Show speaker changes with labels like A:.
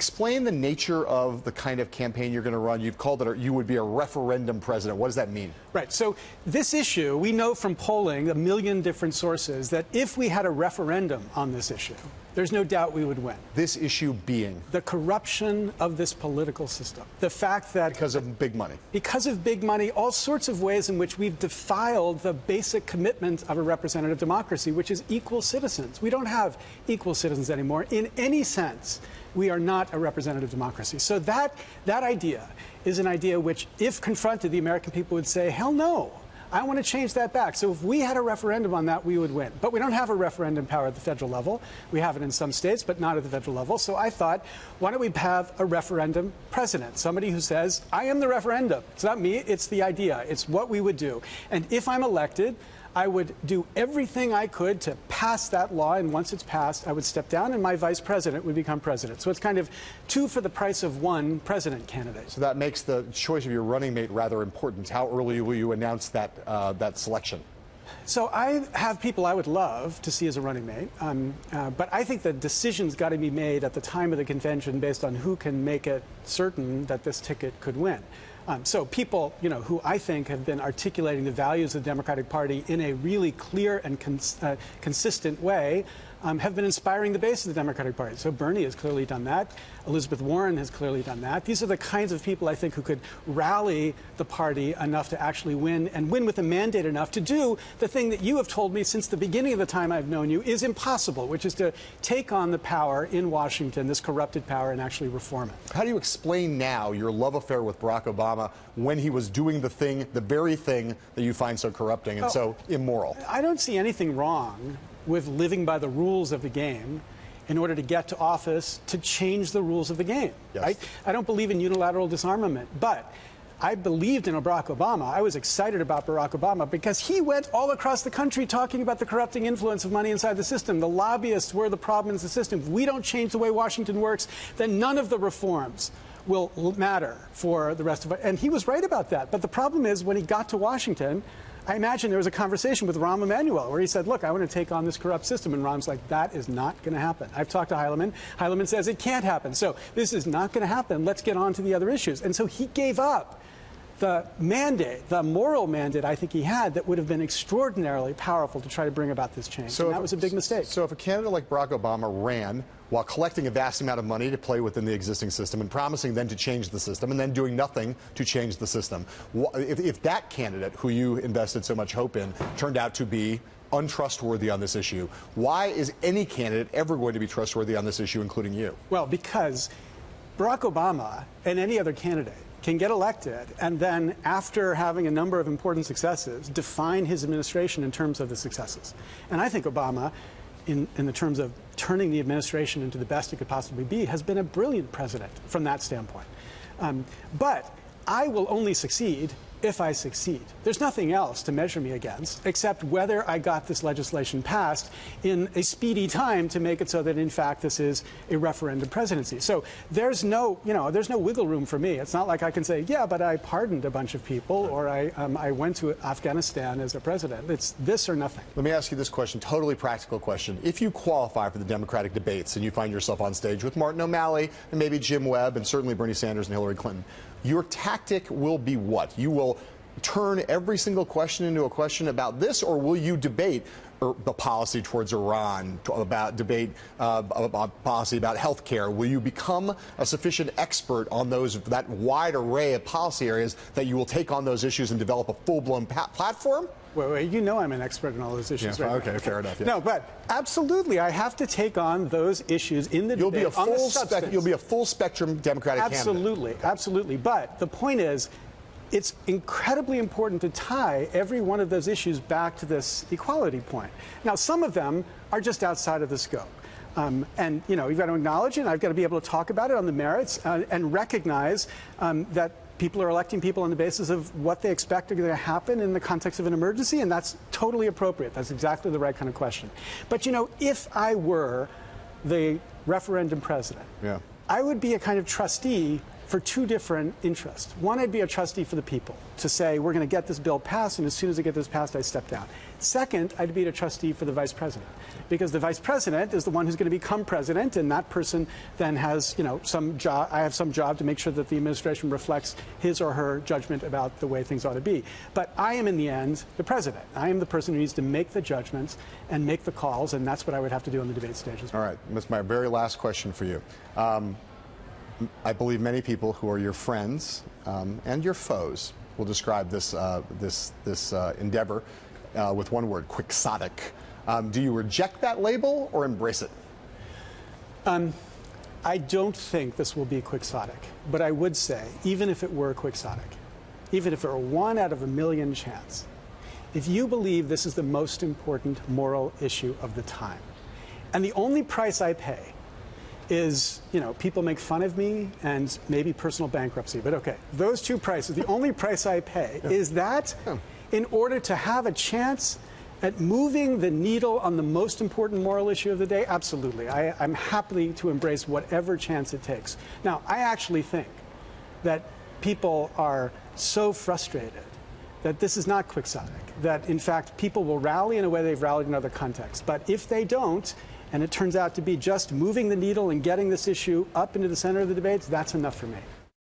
A: Explain the nature of the kind of campaign you're going to run. You've called it, you would be a referendum president. What does that mean?
B: Right. So this issue, we know from polling a million different sources that if we had a referendum on this issue, there's no doubt we would win.
A: This issue being?
B: The corruption of this political system. The fact that...
A: Because of big money.
B: Because of big money, all sorts of ways in which we've defiled the basic commitment of a representative democracy, which is equal citizens. We don't have equal citizens anymore in any sense. We are not a representative democracy. So that idea is an idea which, if confronted, the American people would say, hell no. I want to change that back. So if we had a referendum on that, we would win. But we don't have a referendum power at the federal level. We have it in some states, but not at the federal level. So I thought, why don't we have a referendum president, somebody who says, I am the referendum. It's not me, it's the idea. It's what we would do. And if I'm elected, I would do everything I could to pass that law, and once it's passed, I would step down and my vice president would become president. So it's kind of two for the price of one president candidate.
A: So that makes the choice of your running mate rather important. How early will you announce that, that selection?
B: So I have people I would love to see as a running mate, but I think the decision's got to be made at the time of the convention based on who can make it certain that this ticket could win. So people, who I think have been articulating the values of the Democratic Party in a really clear and consistent way have been inspiring the base of the Democratic Party. So Bernie has clearly done that. Elizabeth Warren has clearly done that. These are the kinds of people, I think, who could rally the party enough to actually win, and win with a mandate enough to do the thing that you have told me since the beginning of the time I've known you is impossible, which is to take on the power in Washington, this corrupted power, and actually reform it.
A: How do you explain now your love affair with Barack Obama when he was doing the very thing that you find so corrupting and so immoral?
B: I don't see anything wrong with living by the rules of the game in order to get to office to change the rules of the game.
A: Yes.
B: Right? I don't believe in unilateral disarmament, but I believed in Barack Obama. I was excited about Barack Obama because he went all across the country talking about the corrupting influence of money inside the system. The lobbyists were the problem in the system. If we don't change the way Washington works, then none of the reforms will matter for the rest of it. And he was right about that. But the problem is, when he got to Washington, I imagine there was a conversation with Rahm Emanuel where he said, look, I want to take on this corrupt system. And Rahm's like, that is not going to happen. I've talked to Heilemann. Heilemann says it can't happen. So this is not going to happen. Let's get on to the other issues. And so he gave up the mandate, the moral mandate I think he had that would have been extraordinarily powerful to try to bring about this change. So and that was a big mistake.
A: So if a candidate like Barack Obama ran while collecting a vast amount of money to play within the existing system and promising then to change the system and then doing nothing to change the system, if that candidate, who you invested so much hope in, turned out to be untrustworthy on this issue, why is any candidate ever going to be trustworthy on this issue, including you?
B: Well, because Barack Obama and any other candidate can get elected and then, after having a number of important successes, define his administration in terms of the successes. And I think Obama, in the terms of turning the administration into the best it could possibly be, has been a brilliant president from that standpoint. But I will only succeed if I succeed. There's nothing else to measure me against except whether I got this legislation passed in a speedy time to make it so that, in fact, this is a referendum presidency. So there's no, there's no wiggle room for me. It's not like I can say, yeah, but I pardoned a bunch of people, or I went to Afghanistan as a president. It's this or nothing.
A: Let me ask you this question, totally practical question. If you qualify for the Democratic debates and you find yourself on stage with Martin O'Malley and maybe Jim Webb and certainly Bernie Sanders and Hillary Clinton, your tactic will be what? You will turn every single question into a question about this, or will you debate the policy towards Iran, debate policy about health care? Will you become a sufficient expert on that wide array of policy areas that you will take on those issues and develop a full-blown platform?
B: Wait, you know I'm an expert in all those issues,
A: yeah,
B: right?
A: Okay, fair enough. Yeah.
B: No, but absolutely, I have to take on those issues in the debate on the substance.
A: You'll be a full-spectrum Democratic candidate.
B: Absolutely. But the point is, it's incredibly important to tie every one of those issues back to this equality point. Now, some of them are just outside of the scope. And, you've got to acknowledge it, and I've got to be able to talk about it on the merits and recognize that people are electing people on the basis of what they expect are going to happen in the context of an emergency, and that's totally appropriate. That's exactly the right kind of question. But, if I were the referendum president, I would be a kind of trustee for two different interests. One, I'd be a trustee for the people to say, we're going to get this bill passed, and as soon as I get this passed, I step down. Second, I'd be a trustee for the vice president, because the vice president is the one who's going to become president, and that person then has, some job. I have some job to make sure that the administration reflects his or her judgment about the way things ought to be. But I am, in the end, the president. I am the person who needs to make the judgments and make the calls, and that's what I would have to do on the debate stage as well.
A: All right, that's my very last question for you. I believe many people who are your friends and your foes will describe this endeavor with one word: Quixotic. Do you reject that label or embrace it?
B: I don't think this will be Quixotic, but I would say, even if it were Quixotic, even if it were 1 out of a million chance, if you believe this is the most important moral issue of the time, and the only price I pay is, people make fun of me and maybe personal bankruptcy. But okay, those two prices, the only price I pay is that in order to have a chance at moving the needle on the most important moral issue of the day, absolutely. I'm happy to embrace whatever chance it takes. Now, I actually think that people are so frustrated that this is not Quixotic, that in fact people will rally in a way they've rallied in other contexts. But if they don't, and it turns out to be just moving the needle and getting this issue up into the center of the debates, that's enough for me.